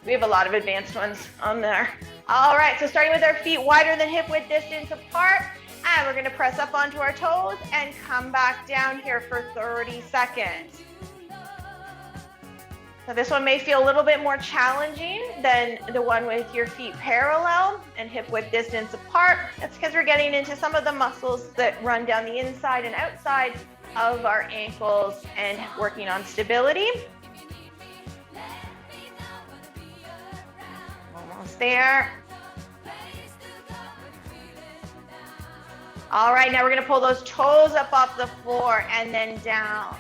We have a lot of advanced ones on there. All right, so starting with our feet wider than hip width distance apart, and we're gonna press up onto our toes and come back down here for 30 seconds. So this one may feel a little bit more challenging than the one with your feet parallel and hip width distance apart. That's because we're getting into some of the muscles that run down the inside and outside of our ankles and working on stability. Almost there. All right, now we're gonna pull those toes up off the floor and then down.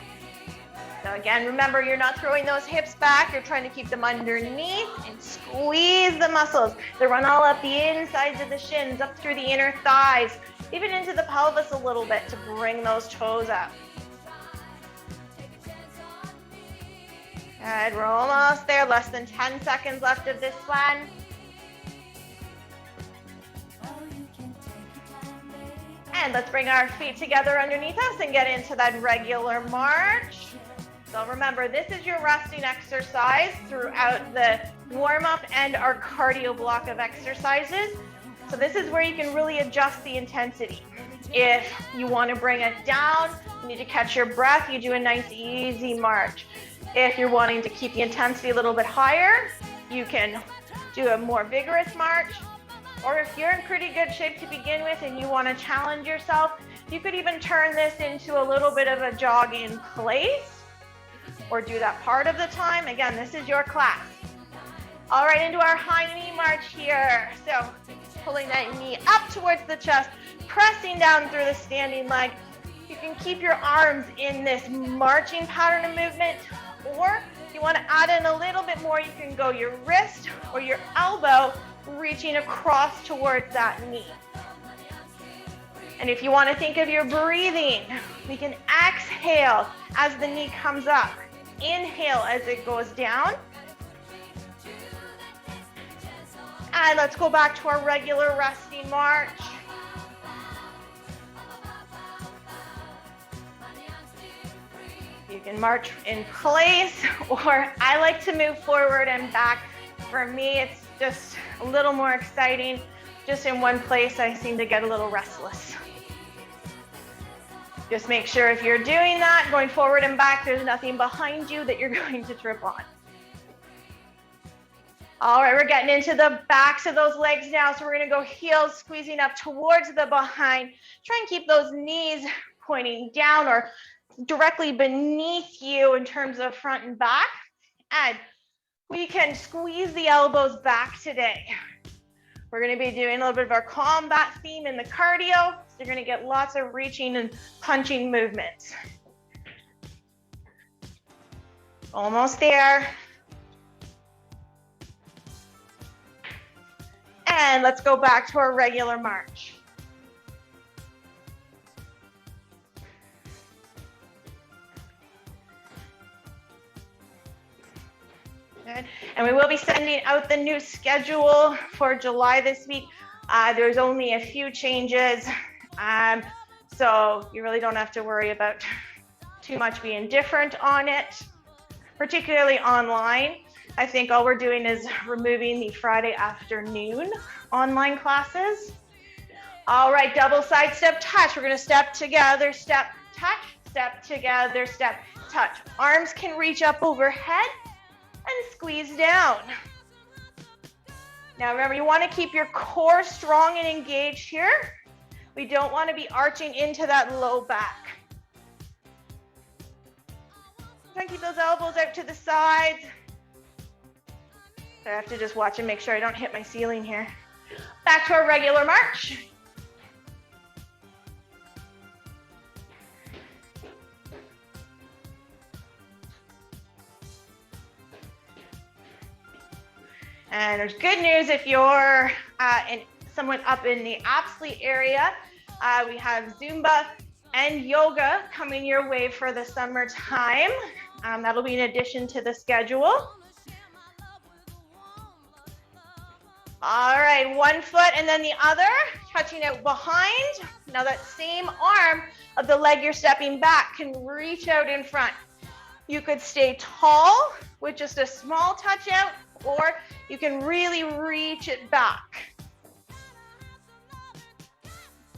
So again, remember, you're not throwing those hips back, you're trying to keep them underneath and squeeze the muscles. They run all up the insides of the shins, up through the inner thighs, even into the pelvis a little bit to bring those toes up. Good, we're almost there, less than 10 seconds left of this one. And let's bring our feet together underneath us and get into that regular march. So remember, this is your resting exercise throughout the warm-up and our cardio block of exercises. So this is where you can really adjust the intensity. If you want to bring it down, you need to catch your breath, you do a nice easy march. If you're wanting to keep the intensity a little bit higher, you can do a more vigorous march. Or if you're in pretty good shape to begin with and you want to challenge yourself, you could even turn this into a little bit of a jog in place or do that part of the time. Again, this is your class. All right, into our high knee march here. So pulling that knee up towards the chest, pressing down through the standing leg. You can keep your arms in this marching pattern of movement, or if you want to add in a little bit more, you can go your wrist or your elbow reaching across towards that knee. And if you want to think of your breathing, we can exhale as the knee comes up. Inhale as it goes down. And let's go back to our regular resting march. You can march in place, or I like to move forward and back. For me, it's just a little more exciting. Just in one place, I seem to get a little restless. Just make sure if you're doing that, going forward and back, there's nothing behind you that you're going to trip on. All right, we're getting into the backs of those legs now. So we're gonna go heels squeezing up towards the behind. Try and keep those knees pointing down or directly beneath you in terms of front and back. And we can squeeze the elbows back today. We're gonna be doing a little bit of our combat theme in the cardio. So you're gonna get lots of reaching and punching movements. Almost there. And let's go back to our regular march. Good. And we will be sending out the new schedule for July this week. There's only a few changes, so you really don't have to worry about too much being different on it, particularly online. I think all we're doing is removing the Friday afternoon online classes. All right, double side step touch. We're gonna step together, step, touch, step together, step, touch. Arms can reach up overhead and squeeze down. Now remember, you wanna keep your core strong and engaged here. We don't wanna be arching into that low back. Try and keep those elbows out to the sides. I have to just watch and make sure I don't hit my ceiling here. Back to our regular march. And there's good news if you're someone up in the Apsley area. We have Zumba and yoga coming your way for the summertime. That'll be in addition to the schedule. All right, one foot and then the other, touching out behind. Now that same arm of the leg you're stepping back can reach out in front. You could stay tall with just a small touch out, or you can really reach it back.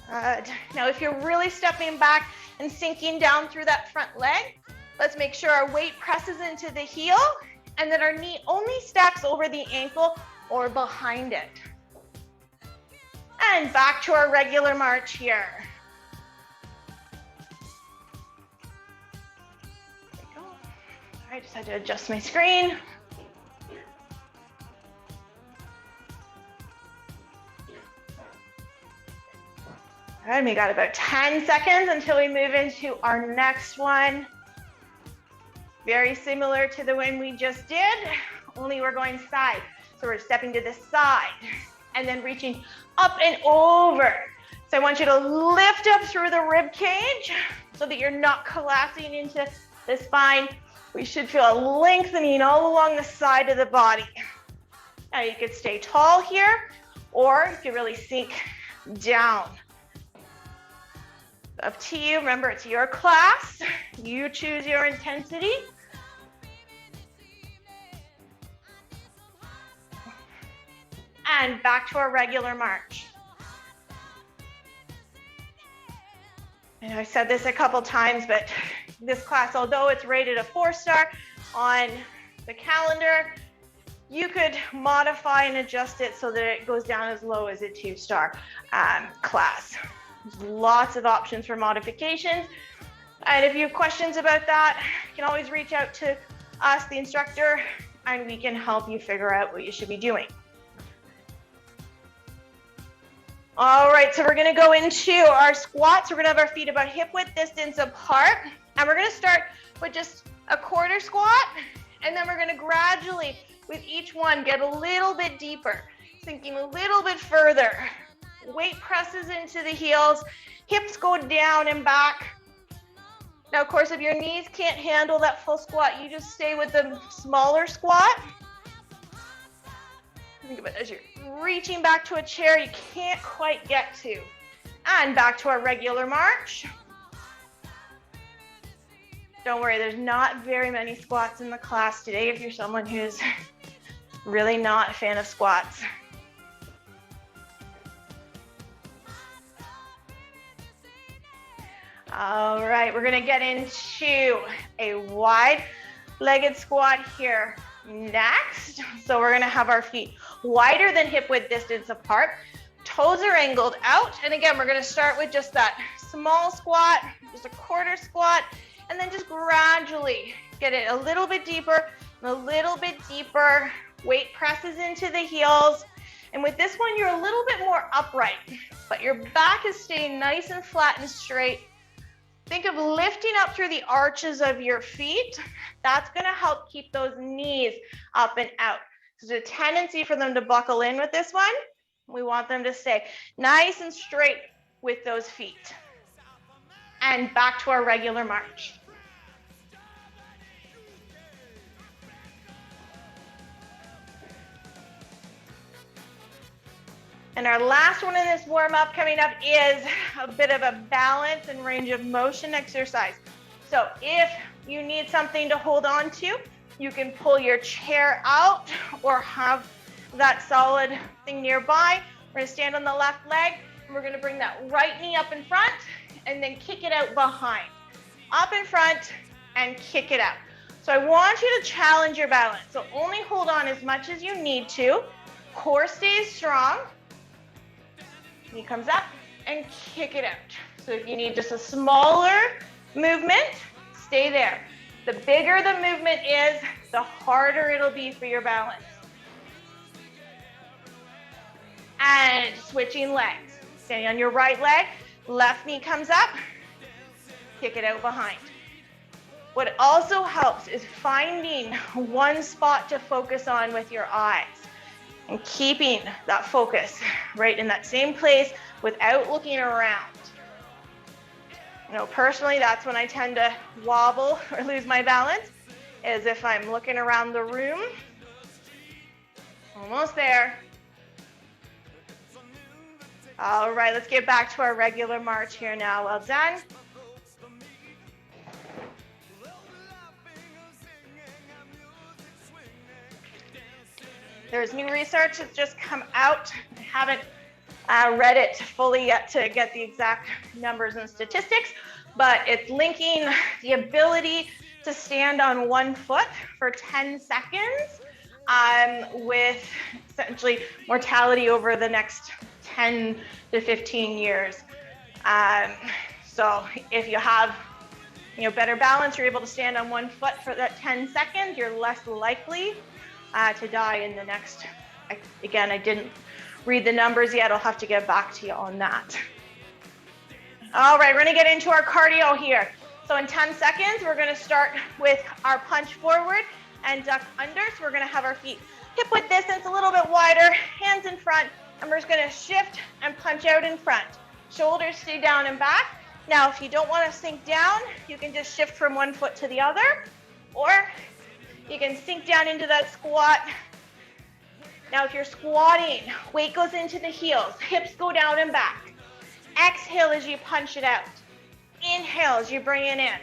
Good. Now, if you're really stepping back and sinking down through that front leg, let's make sure our weight presses into the heel and that our knee only stacks over the ankle or behind it. And back to our regular march here. There we go. I just had to adjust my screen. All right, we got about 10 seconds until we move into our next one. Very similar to the one we just did, only we're going side. So we're stepping to the side and then reaching up and over. So I want you to lift up through the rib cage so that you're not collapsing into the spine. We should feel a lengthening all along the side of the body. Now you could stay tall here, or you could really sink down. Up to you. Remember, it's your class. You choose your intensity. And back to our regular march. And I said this a couple times, but this class, although it's rated a 4-star on the calendar, you could modify and adjust it so that it goes down as low as a 2-star class. Lots of options for modifications. And if you have questions about that, you can always reach out to us, the instructor, and we can help you figure out what you should be doing. All right, so we're gonna go into our squats. We're gonna have our feet about hip width distance apart. And we're gonna start with just a quarter squat. And then we're gonna gradually, with each one, get a little bit deeper, sinking a little bit further. Weight presses into the heels, hips go down and back. Now, of course, if your knees can't handle that full squat, you just stay with the smaller squat. Think about it as you're reaching back to a chair you can't quite get to. And back to our regular march. Don't worry, there's not very many squats in the class today if you're someone who's really not a fan of squats. All right, we're gonna get into a wide-legged squat here next. So we're gonna have our feet wider than hip width distance apart. Toes are angled out. And again, we're gonna start with just that small squat, just a quarter squat, and then just gradually get it a little bit deeper and a little bit deeper. Weight presses into the heels. And with this one, you're a little bit more upright, but your back is staying nice and flat and straight. Think of lifting up through the arches of your feet. That's gonna help keep those knees up and out. There's a tendency for them to buckle in with this one. We want them to stay nice and straight with those feet. And back to our regular march. And our last one in this warm-up coming up is a bit of a balance and range of motion exercise. So if you need something to hold on to, you can pull your chair out or have that solid thing nearby. We're gonna stand on the left leg, and we're gonna bring that right knee up in front and then kick it out behind. Up in front and kick it out. So I want you to challenge your balance. So only hold on as much as you need to. Core stays strong. Knee comes up and kick it out. So if you need just a smaller movement, stay there. The bigger the movement is, the harder it'll be for your balance. And switching legs. Standing on your right leg, left knee comes up, kick it out behind. What also helps is finding one spot to focus on with your eyes and keeping that focus right in that same place without looking around. You know, personally, that's when I tend to wobble or lose my balance, is if I'm looking around the room. Almost there. All right, let's get back to our regular march here now. Well done. There's new research that's just come out. I haven't read it fully yet to get the exact numbers and statistics, but it's linking the ability to stand on one foot for 10 seconds with essentially mortality over the next 10 to 15 years. So if you have better balance, you're able to stand on one foot for that 10 seconds, you're less likely to die in the next, again, I didn't read the numbers yet. I'll have to get back to you on that. All right, we're gonna get into our cardio here. So in 10 seconds, we're gonna start with our punch forward and duck under. So we're gonna have our feet hip width distance a little bit wider, hands in front, and we're just gonna shift and punch out in front. Shoulders stay down and back. Now, if you don't wanna sink down, you can just shift from one foot to the other, or you can sink down into that squat. Now, if you're squatting, weight goes into the heels, hips go down and back. Exhale as you punch it out. Inhale as you bring it in.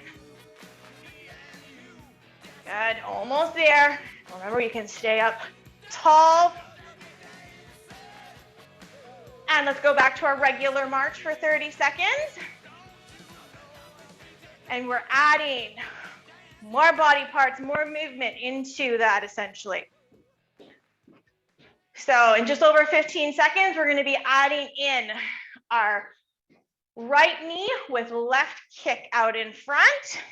Good, almost there. Remember, you can stay up tall. And let's go back to our regular march for 30 seconds. And we're adding more body parts, more movement into that essentially. So in just over 15 seconds, we're gonna be adding in our right knee with left kick out in front.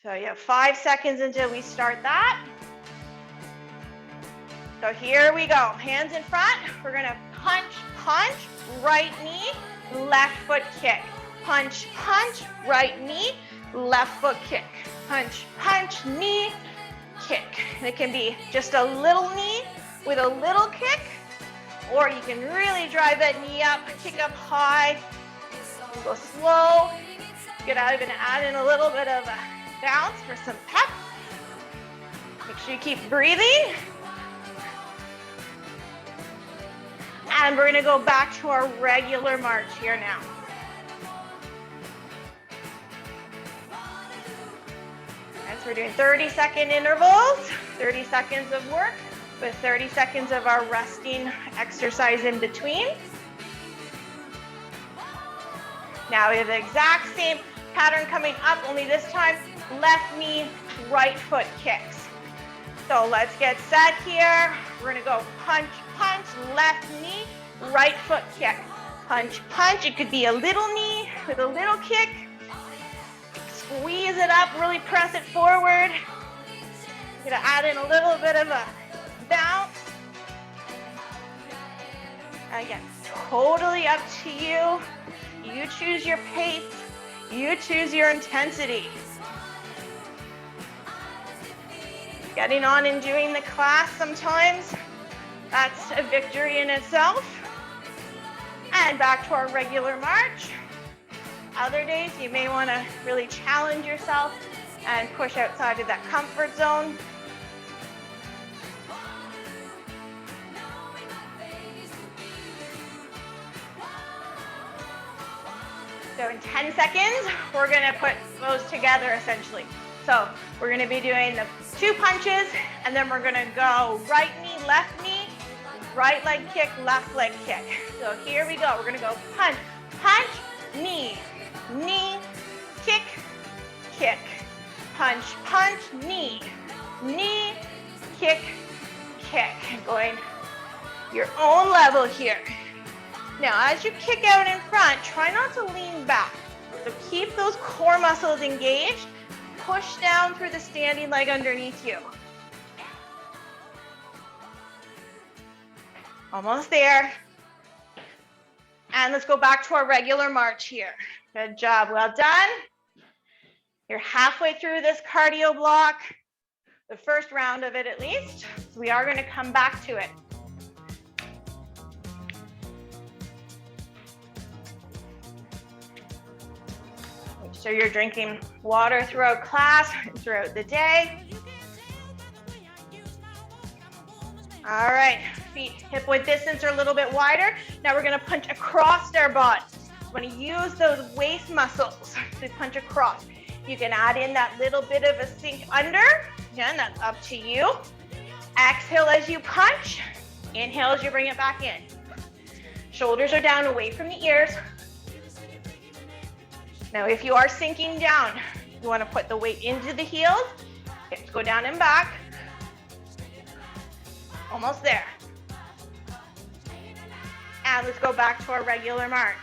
So you have 5 seconds until we start that. So here we go, hands in front. We're gonna punch, punch, right knee, left foot kick. Punch, punch, right knee, left foot kick. Punch, punch, knee, kick. And it can be just a little knee with a little kick, or you can really drive that knee up, kick up high, go slow. You could even add in a little bit of a bounce for some pep. Make sure you keep breathing. And we're gonna go back to our regular march here now. And so we're doing 30-second intervals, 30 seconds of work with 30 seconds of our resting exercise in between. Now we have the exact same pattern coming up, only this time, left knee, right foot kicks. So let's get set here. We're gonna go punch, punch, left knee, right foot kick. Punch, punch, it could be a little knee with a little kick. Squeeze it up, really press it forward. Gonna add in a little bit of a bounce. Again, totally up to you. You choose your pace. You choose your intensity. Getting on and doing the class sometimes, that's a victory in itself. And back to our regular march. Other days, you may want to really challenge yourself and push outside of that comfort zone. So in 10 seconds, we're gonna put those together essentially. So we're gonna be doing the 2 punches, and then we're gonna go right knee, right leg kick, left leg kick. So here we go. We're gonna go punch, punch, knee, knee, kick, kick. Punch, punch, knee, knee, kick, kick. Going your own level here. Now, as you kick out in front, try not to lean back. So keep those core muscles engaged. Push down through the standing leg underneath you. Almost there. And let's go back to our regular march here. Good job, well done. You're halfway through this cardio block, the first round of it at least. So we are going to come back to it. Make sure you're drinking water throughout class and throughout the day. All right, feet hip width distance are a little bit wider. Now we're gonna punch across our body. We're gonna use those waist muscles to punch across. You can add in that little bit of a sink under. Again, that's up to you. Exhale as you punch. Inhale as you bring it back in. Shoulders are down away from the ears. Now, if you are sinking down, you want to put the weight into the heels. Hips go down and back. Almost there. And let's go back to our regular march.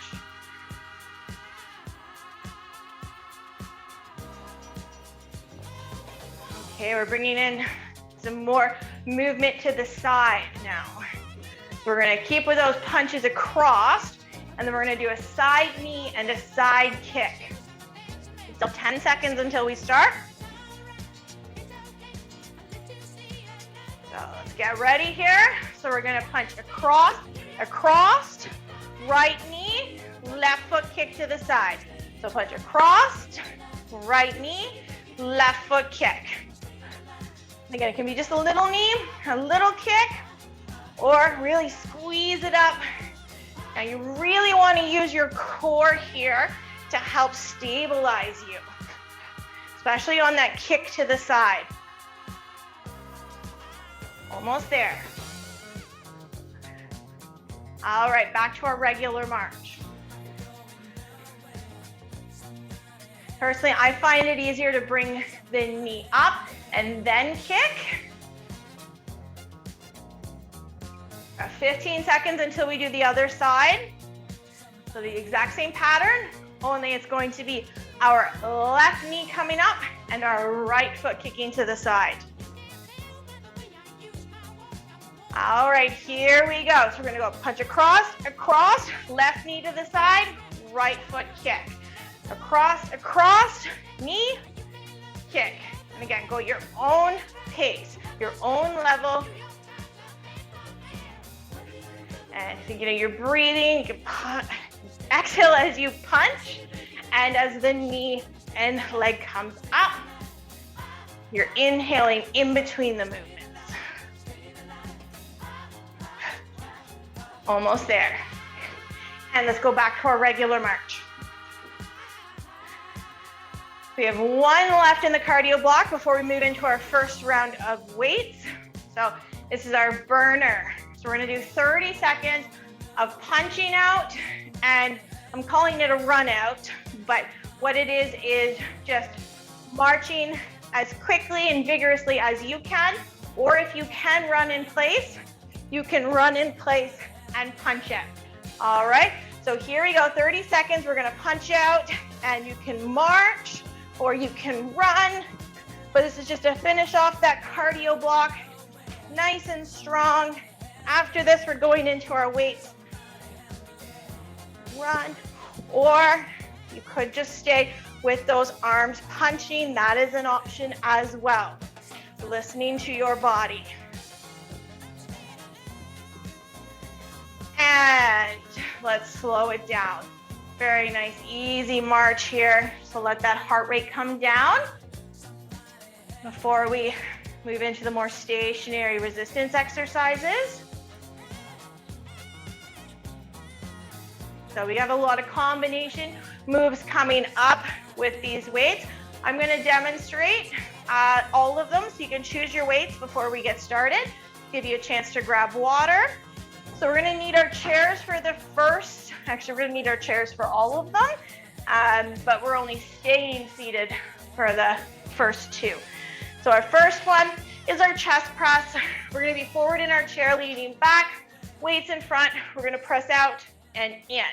Okay, we're bringing in some more movement to the side now. We're gonna keep with those punches across, and then we're gonna do a side knee and a side kick. Still 10 seconds until we start. So let's get ready here. So we're gonna punch across, across, right knee, left foot kick to the side. So punch across, right knee, left foot kick. Again, it can be just a little knee, a little kick, or really squeeze it up. Now you really want to use your core here to help stabilize you, especially on that kick to the side. Almost there. All right, back to our regular march. Personally, I find it easier to bring the knee up and then kick. 15 seconds until we do the other side. So the exact same pattern, only it's going to be our left knee coming up and our right foot kicking to the side. All right, here we go. So we're gonna go punch across, across, left knee to the side, right foot kick. Across, across, knee, kick. And again, go your own pace, your own level. And you're breathing, you can exhale as you punch, and as the knee and leg comes up, you're inhaling in between the movements. Almost there. And let's go back to our regular march. We have one left in the cardio block before we move into our first round of weights. So this is our burner. So we're gonna do 30 seconds of punching out, and I'm calling it a run out, but what it is just marching as quickly and vigorously as you can, or if you can run in place, you can run in place and punch out. All right, so here we go, 30 seconds, we're gonna punch out, and you can march, or you can run, but this is just to finish off that cardio block, nice and strong. After this, we're going into our weights. Run, or you could just stay with those arms punching. That is an option as well. Listening to your body. And let's slow it down. Very nice, easy march here. So let that heart rate come down before we move into the more stationary resistance exercises. So we have a lot of combination moves coming up with these weights. I'm going to demonstrate all of them so you can choose your weights before we get started. Give you a chance to grab water. So we're going to need our chairs for the first, actually we're going to need our chairs for all of them, but we're only staying seated for the first two. So our first one is our chest press. We're going to be forward in our chair, leaning back, weights in front. We're going to press out and in.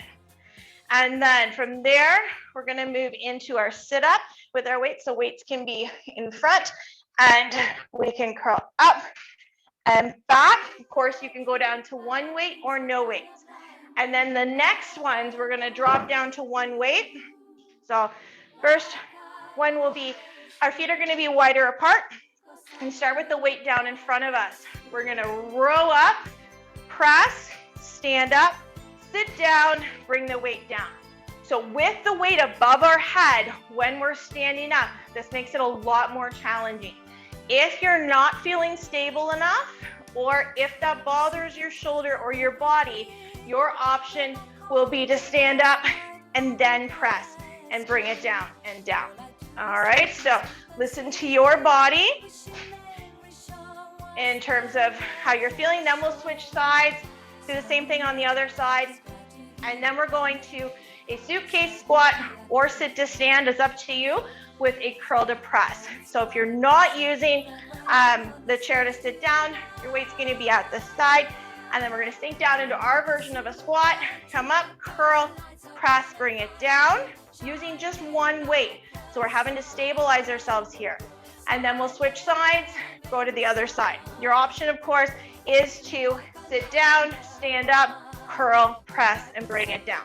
And then from there, we're going to move into our sit-up with our weights. So weights can be in front, and we can curl up and back. Of course, you can go down to one weight or no weights. And then the next ones, we're going to drop down to one weight. So first one will be, our feet are going to be wider apart, and start with the weight down in front of us. We're going to row up, press, stand up, sit down, bring the weight down. So with the weight above our head when we're standing up, this makes it a lot more challenging. If you're not feeling stable enough, or if that bothers your shoulder or your body, your option will be to stand up and then press and bring it down and down. All right, so listen to your body. in terms of how you're feeling. Then we'll switch sides, do the same thing on the other side. And then we're going to a suitcase squat or sit to stand, is up to you, with a curl to press. So if you're not using the chair to sit down, your weight's going to be at the side. And then we're going to sink down into our version of a squat, come up, curl, press, bring it down, using just one weight. So we're having to stabilize ourselves here. And then we'll switch sides, go to the other side. Your option, of course, is to sit down, stand up, curl, press, and bring it down.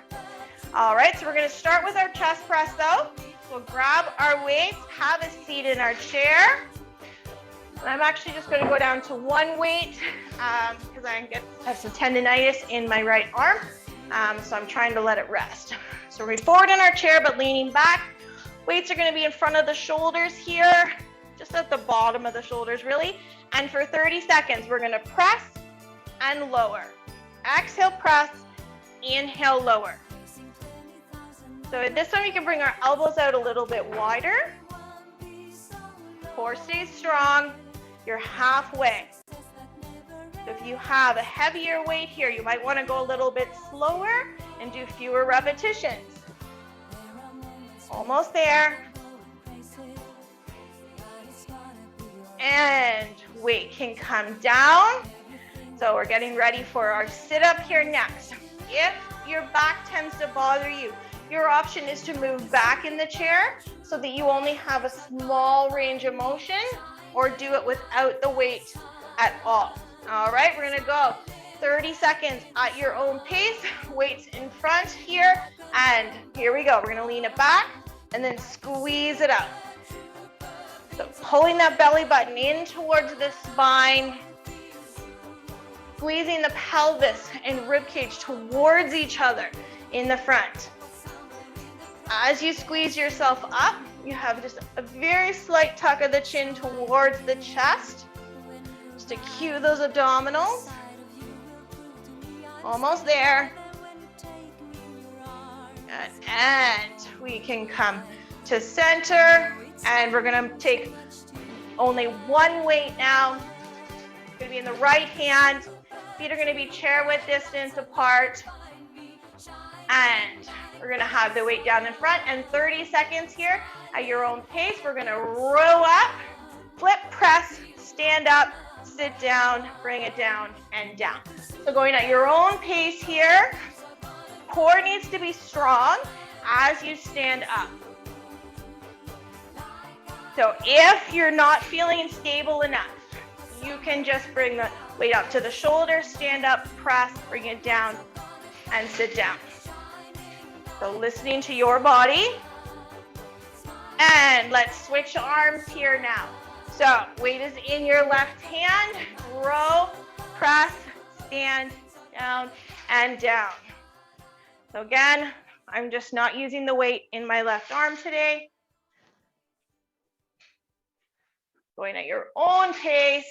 All right, so we're going to start with our chest press though. We'll grab our weights, have a seat in our chair. And I'm actually just going to go down to one weight because I have some tendonitis in my right arm. So I'm trying to let it rest. So we're forward in our chair, but leaning back. Weights are going to be in front of the shoulders here, just at the bottom of the shoulders really. And for 30 seconds, we're going to press and lower. Exhale, press, inhale, lower. So at this one, we can bring our elbows out a little bit wider. Core stays strong. You're halfway. So if you have a heavier weight here, you might want to go a little bit slower and do fewer repetitions. Almost there. And weight can come down. So we're getting ready for our sit-up here next. If your back tends to bother you, your option is to move back in the chair so that you only have a small range of motion, or do it without the weight at all. All right, we're gonna go 30 seconds at your own pace, weights in front here, and here we go. We're gonna lean it back and then squeeze it out. So pulling that belly button in towards the spine, squeezing the pelvis and rib cage towards each other in the front. As you squeeze yourself up, you have just a very slight tuck of the chin towards the chest, just to cue those abdominals. Almost there. And we can come to center, and we're gonna take only one weight now. It's gonna be in the right hand. Feet are gonna be chair width distance apart. And we're gonna have the weight down in front, and 30 seconds here at your own pace. We're gonna row up, flip, press, stand up, sit down, bring it down, and down. So going at your own pace here. Core needs to be strong as you stand up. So if you're not feeling stable enough, you can just bring the weight up to the shoulder, stand up, press, bring it down, and sit down. So listening to your body. And let's switch arms here now. So weight is in your left hand, row, press, stand, down, and down. So again, I'm just not using the weight in my left arm today. Going at your own pace.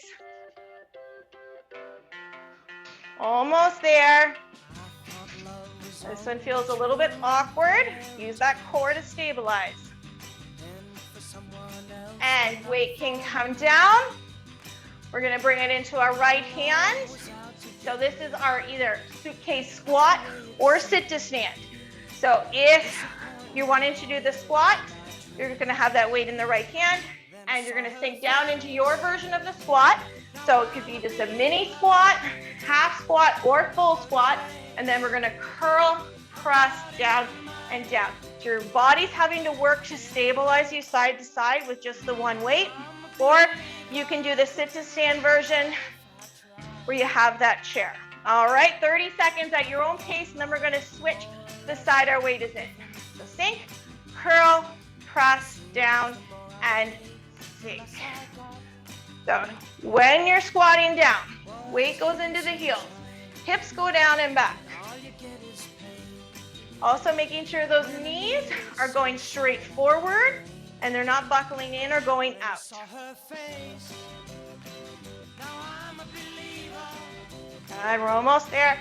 Almost there. This one feels a little bit awkward. Use that core to stabilize. And weight can come down. We're gonna bring it into our right hand. So this is our either suitcase squat or sit to stand. So if you're wanting to do the squat, you're gonna have that weight in the right hand, and you're gonna sink down into your version of the squat. So it could be just a mini squat, half squat, or full squat. And then we're gonna curl, press, down, and down. So your body's having to work to stabilize you side to side with just the one weight. Or you can do the sit to stand version where you have that chair. All right, 30 seconds at your own pace, and then we're gonna switch the side our weight is in. So sink, curl, press, down, and sink. So when you're squatting down, weight goes into the heels, hips go down and back. Also making sure those knees are going straight forward and they're not buckling in or going out. And we're almost there.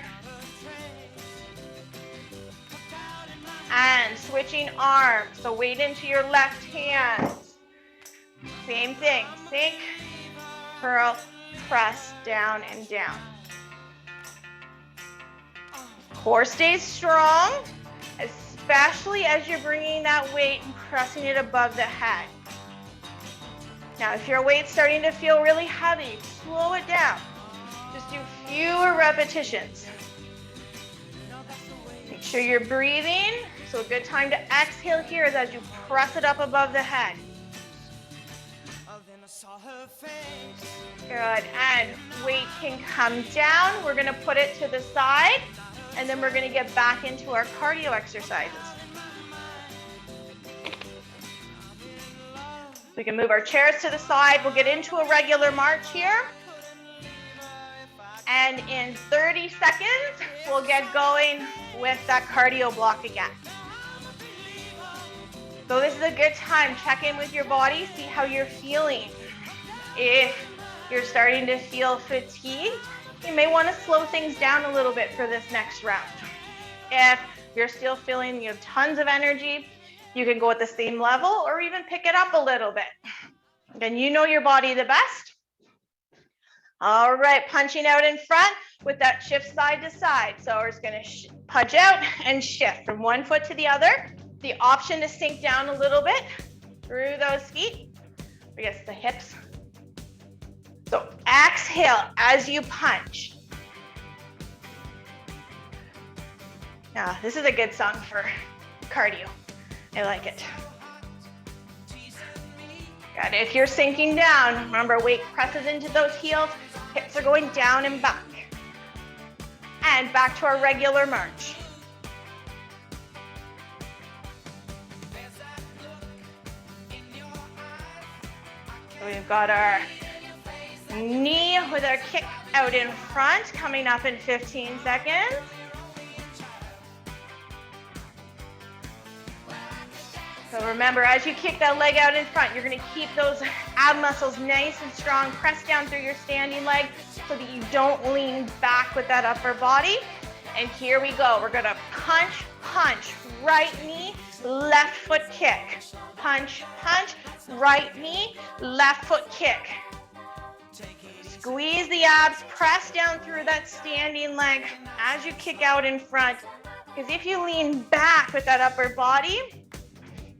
And switching arms, so weight into your left hand. Same thing, sink, curl, press down and down. Core stays strong, especially as you're bringing that weight and pressing it above the head. Now, if your weight's starting to feel really heavy, slow it down. Just do fewer repetitions. Make sure you're breathing. So a good time to exhale here is as you press it up above the head. Good, and weight can come down. We're gonna put it to the side, and then we're gonna get back into our cardio exercises. We can move our chairs to the side. We'll get into a regular march here. And in 30 seconds, we'll get going with that cardio block again. So this is a good time. Check in with your body, see how you're feeling. If you're starting to feel fatigued, you may want to slow things down a little bit for this next round. If you're still feeling you have tons of energy, you can go at the same level or even pick it up a little bit. Then you know your body the best. All right, punching out in front with that shift side to side. So we're just gonna punch out and shift from one foot to the other. The option to sink down a little bit through those feet, I guess the hips. So exhale as you punch. Now, this is a good song for cardio. I like it. Good. If you're sinking down, remember weight presses into those heels, hips are going down and back. And back to our regular march. So we've got our knee with our kick out in front, coming up in 15 seconds. So remember, as you kick that leg out in front, you're gonna keep those ab muscles nice and strong. Press down through your standing leg so that you don't lean back with that upper body. And here we go. We're gonna punch, punch, right knee, left foot kick. Punch, punch, right knee, left foot kick. Squeeze the abs, press down through that standing leg as you kick out in front. Because if you lean back with that upper body,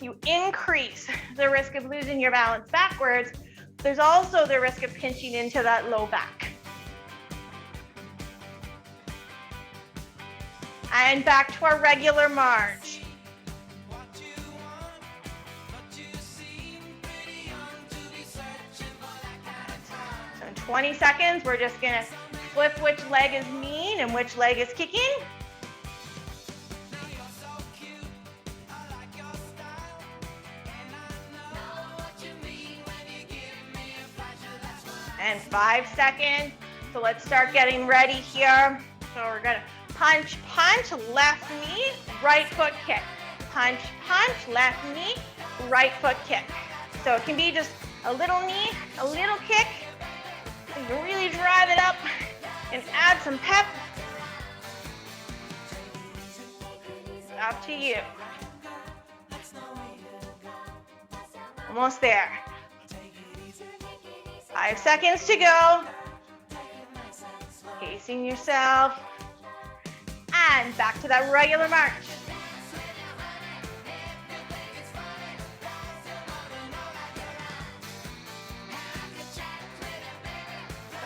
you increase the risk of losing your balance backwards. There's also the risk of pinching into that low back. And back to our regular march. So in 20 seconds, we're just gonna flip which leg is mean and which leg is kicking. And 5 seconds. So let's start getting ready here. So we're gonna punch, punch, left knee, right foot kick. Punch, punch, left knee, right foot kick. So it can be just a little knee, a little kick. You can really drive it up and add some pep. Up to you. Almost there. 5 seconds to go. Pacing yourself. And back to that regular march.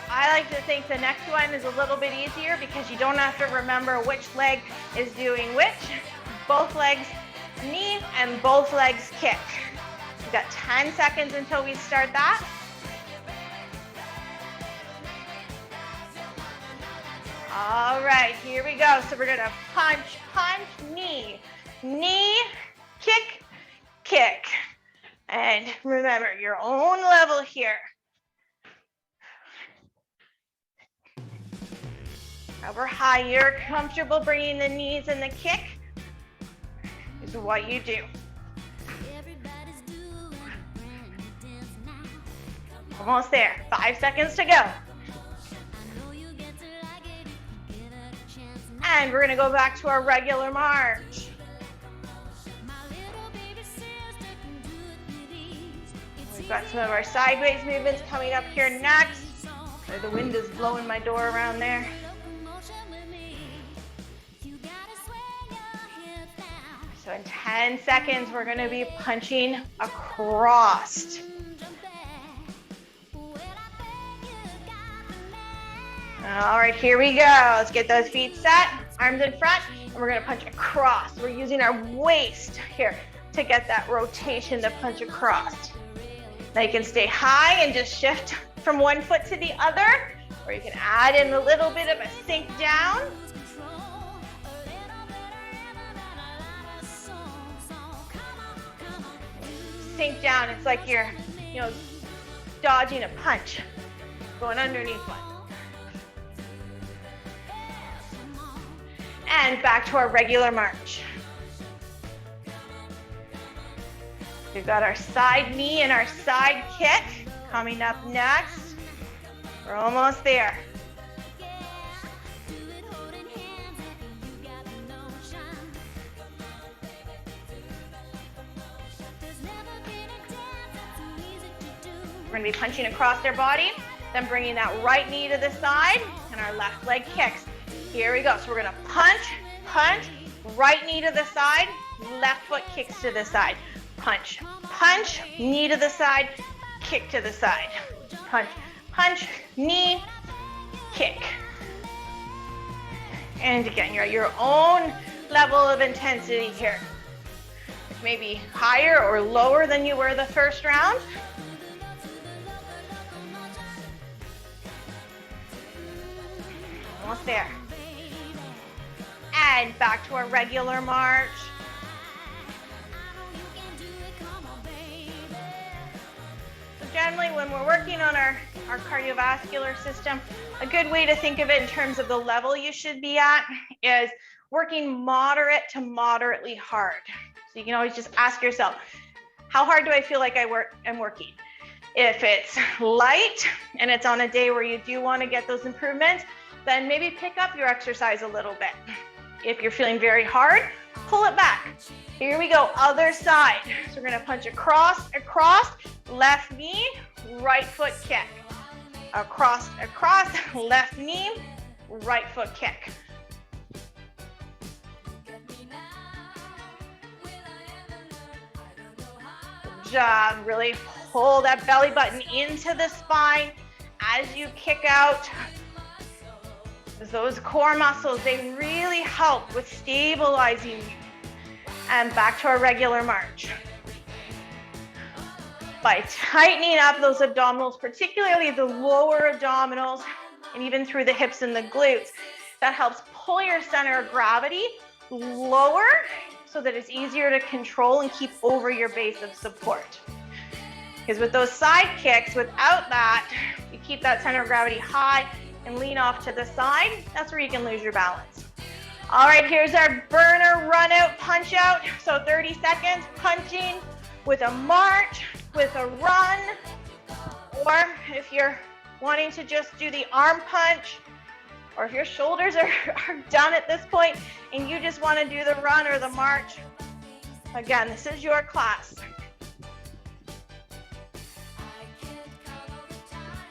I like to think the next one is a little bit easier because you don't have to remember which leg is doing which. Both legs knee and both legs kick. We've got 10 seconds until we start that. All right, here we go. So we're gonna punch, punch, knee, knee, kick, kick. And remember, your own level here. However high you're comfortable bringing the knees and the kick is what you do. Almost there, 5 seconds to go. And we're gonna go back to our regular march. We've got some of our sideways movements coming up here next. The wind is blowing my door around there. So in 10 seconds, we're gonna be punching across. All right, here we go. Let's get those feet set, arms in front, and we're gonna punch across. We're using our waist here to get that rotation to punch across. Now you can stay high and just shift from one foot to the other, or you can add in a little bit of a sink down. Sink down, it's like you're, dodging a punch, going underneath one. And back to our regular march. We've got our side knee and our side kick coming up next. We're almost there. We're going to be punching across their body, then bringing that right knee to the side and our left leg kicks. Here we go. So we're going to punch, punch, right knee to the side, left foot kicks to the side. Punch, punch, knee to the side, kick to the side. Punch, punch, knee, kick. And again, you're at your own level of intensity here. Maybe higher or lower than you were the first round. Almost there. And back to our regular march. So generally when we're working on our cardiovascular system, a good way to think of it in terms of the level you should be at is working moderate to moderately hard. So you can always just ask yourself, how hard do I feel like I'm working? If it's light and it's on a day where you do want to get those improvements, then maybe pick up your exercise a little bit. If you're feeling very hard, pull it back. Here we go, other side. So we're gonna punch across, left knee, right foot kick. Across, left knee, right foot kick. Good job, really pull that belly button into the spine as you kick out. Those core muscles, they really help with stabilizing you. And back to our regular march. By tightening up those abdominals, particularly the lower abdominals, and even through the hips and the glutes, that helps pull your center of gravity lower so that it's easier to control and keep over your base of support. Because with those side kicks, without that, you keep that center of gravity high and lean off to the side. That's where you can lose your balance. All right, here's our burner run out, punch out. So 30 seconds, punching with a march, with a run, or if you're wanting to just do the arm punch, or if your shoulders are done at this point and you just want to do the run or the march, again, this is your class.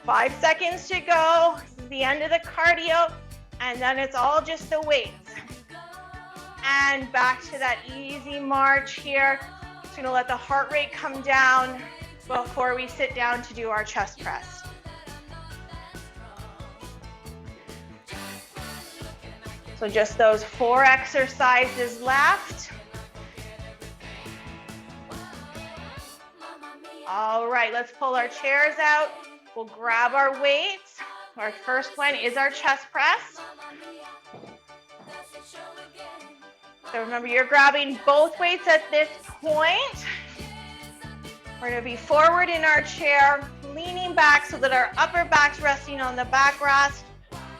5 seconds to go. This is the end of the cardio, and then it's all just the weights. And back to that easy march here. Just gonna let the heart rate come down before we sit down to do our chest press. So just those 4 exercises left. All right, let's pull our chairs out. We'll grab our weights. Our first one is our chest press. So remember, you're grabbing both weights at this point. We're going to be forward in our chair, leaning back so that our upper back's resting on the backrest.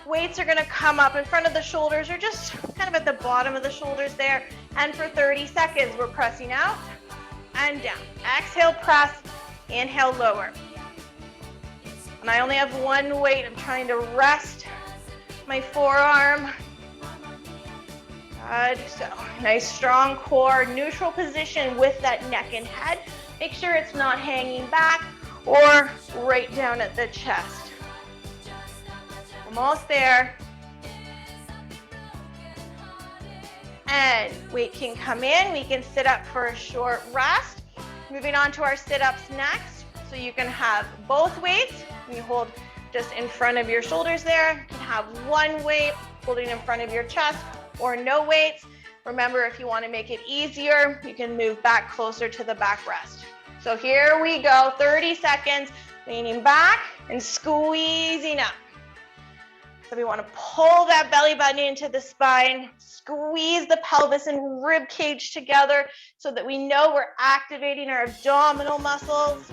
Weights are going to come up in front of the shoulders or just kind of at the bottom of the shoulders there. And for 30 seconds, we're pressing out and down. Exhale, press. Inhale, lower. And I only have one weight. I'm trying to rest my forearm. Good. So nice strong core, neutral position with that neck and head. Make sure it's not hanging back or right down at the chest. Almost there. And weight can come in. We can sit up for a short rest. Moving on to our sit-ups next. So you can have both weights. You hold just in front of your shoulders there. You can have one weight holding in front of your chest or no weights. Remember, if you want to make it easier, you can move back closer to the backrest. So here we go, 30 seconds, leaning back and squeezing up. So we want to pull that belly button into the spine, squeeze the pelvis and rib cage together so that we know we're activating our abdominal muscles.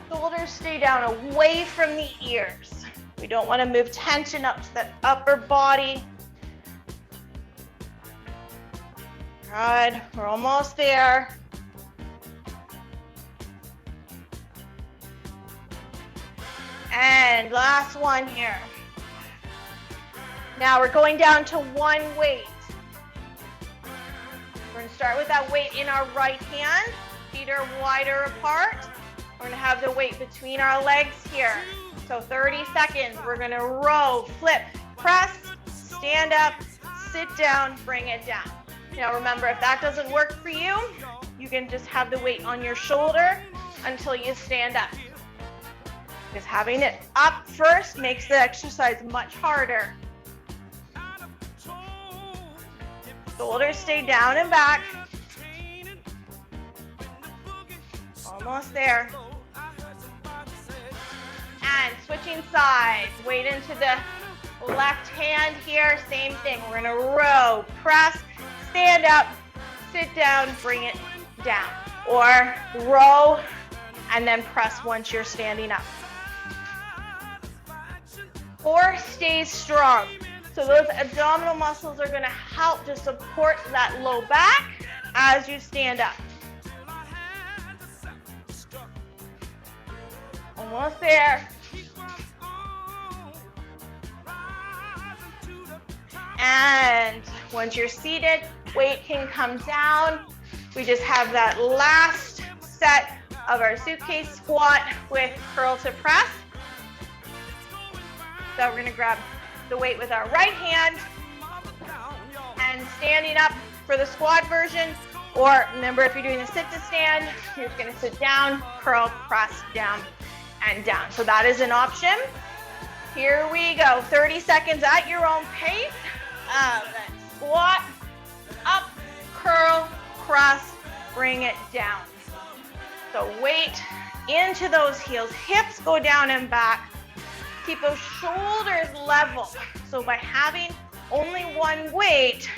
Shoulders stay down away from the ears. We don't want to move tension up to the upper body. Good, we're almost there. And last one here. Now we're going down to one weight. We're going to start with that weight in our right hand. Feet are wider apart. We're going to have the weight between our legs here. So 30 seconds. We're going to row, flip, press, stand up, sit down, bring it down. Now remember, if that doesn't work for you, you can just have the weight on your shoulder until you stand up. Because having it up first makes the exercise much harder. Shoulders stay down and back. Almost there. And switching sides. Weight into the left hand here. Same thing. We're going to row, press, stand up, sit down, bring it down. Or row and then press once you're standing up. Core stays strong. So those abdominal muscles are going to help to support that low back as you stand up. Almost there. And once you're seated, weight can come down. We just have that last set of our suitcase squat with curl to press. So we're going to grab the weight with our right hand and standing up for the squat version. Or remember, if you're doing a sit to stand, you're just going to sit down, curl, press, down, and down. So that is an option. Here we go. 30 seconds at your own pace. Squat, up, curl, press, bring it down. So weight into those heels. Hips go down and back. Keep those shoulders level. So by having only one weight,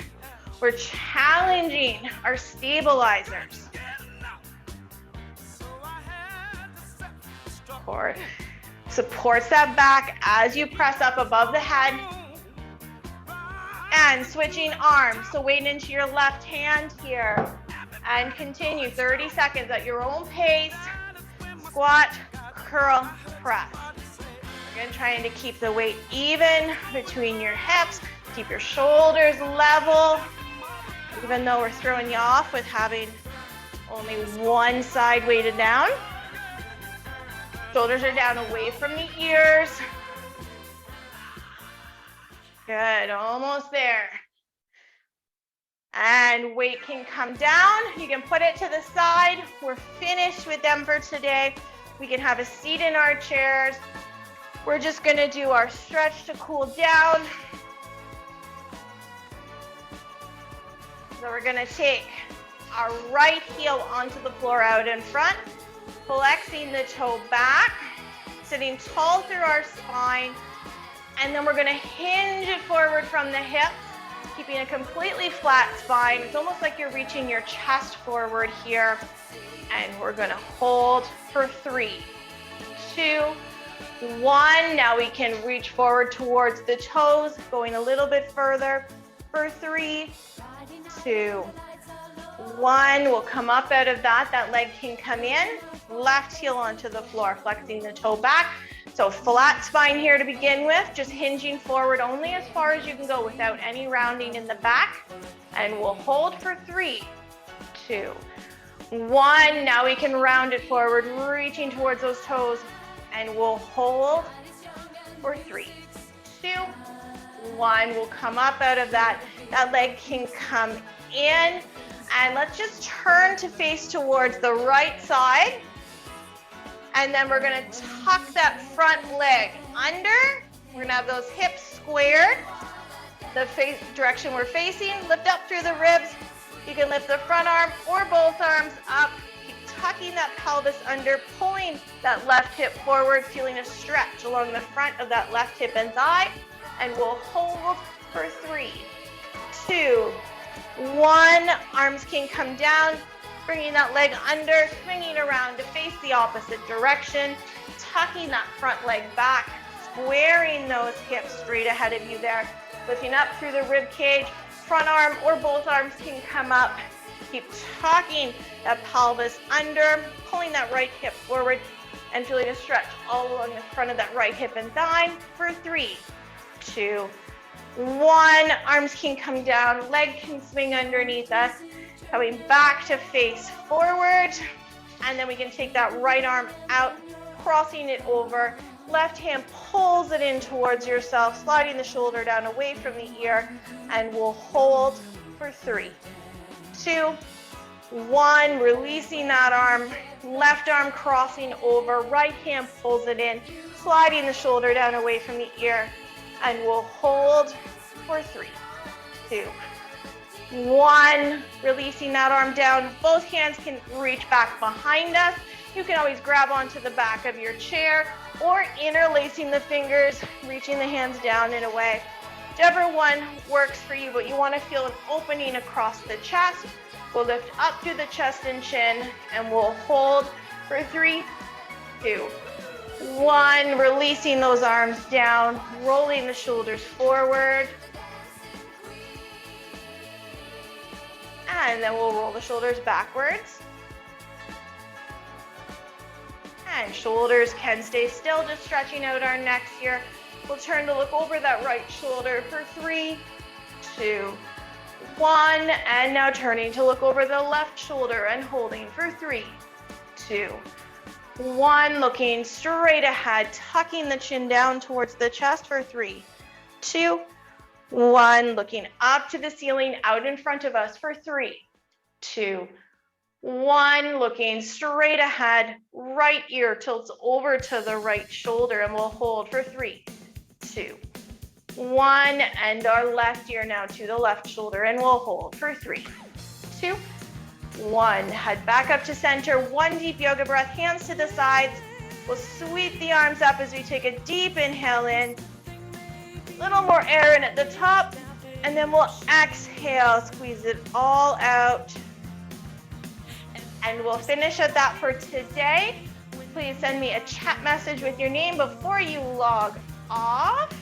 we're challenging our stabilizers. Core supports that back as you press up above the head. And switching arms. So weight into your left hand here. And continue 30 seconds at your own pace. Squat, curl, press. Again, trying to keep the weight even between your hips. Keep your shoulders level. Even though we're throwing you off with having only one side weighted down. Shoulders are down away from the ears. Good, almost there. And weight can come down. You can put it to the side. We're finished with them for today. We can have a seat in our chairs. We're just gonna do our stretch to cool down. So we're gonna take our right heel onto the floor out in front, flexing the toe back, sitting tall through our spine, and then we're gonna hinge it forward from the hips, keeping a completely flat spine. It's almost like you're reaching your chest forward here. And we're gonna hold for 3, 2, 1. Now we can reach forward towards the toes, going a little bit further for 3, 2, 1. We'll come up out of that. That leg can come in. Left heel onto the floor, flexing the toe back. So flat spine here to begin with, just hinging forward only as far as you can go without any rounding in the back. And we'll hold for 3, 2, 1. Now we can round it forward, reaching towards those toes. And we'll hold for 3, One, we'll come up out of that. That leg can come in. And let's just turn to face towards the right side. And then we're gonna tuck that front leg under. We're gonna have those hips squared. The face direction we're facing, lift up through the ribs. You can lift the front arm or both arms up. Keep tucking that pelvis under, pulling that left hip forward, feeling a stretch along the front of that left hip and thigh. And we'll hold for 3, 2, 1. Arms can come down, bringing that leg under, swinging around to face the opposite direction, tucking that front leg back, squaring those hips straight ahead of you there, lifting up through the rib cage. Front arm or both arms can come up. Keep tucking that pelvis under, pulling that right hip forward, and feeling a stretch all along the front of that right hip and thigh for 3, 2, 1. Arms can come down, leg can swing underneath us, coming back to face forward. And then we can take that right arm out, crossing it over. Left hand pulls it in towards yourself, sliding the shoulder down away from the ear, and we'll hold for 3, 2, 1. Releasing that arm, left arm crossing over, right hand pulls it in, sliding the shoulder down away from the ear, and we'll hold for 3, 2, 1. Releasing that arm down. Both hands can reach back behind us. You can always grab onto the back of your chair or interlacing the fingers, reaching the hands down and away. Whichever one works for you, but you want to feel an opening across the chest. We'll lift up through the chest and chin, and we'll hold for 3, 2, 1. Releasing those arms down, rolling the shoulders forward. And then we'll roll the shoulders backwards. And shoulders can stay still, just stretching out our necks here. We'll turn to look over that right shoulder for 3, 2, 1. And now turning to look over the left shoulder and holding for 3, 2, 1. Looking straight ahead, tucking the chin down towards the chest for 3, 2, 1. Looking up to the ceiling, out in front of us for 3, 2, 1. Looking straight ahead, right ear tilts over to the right shoulder, and we'll hold for 3, 2, 1. And our left ear now to the left shoulder, and we'll hold for 3, 2, 1. Head back up to center. 1 deep yoga breath, hands to the sides. We'll sweep the arms up as we take a deep inhale in. Little more air in at the top, and then we'll exhale, squeeze it all out. And we'll finish at that for today. Please send me a chat message with your name before you log off.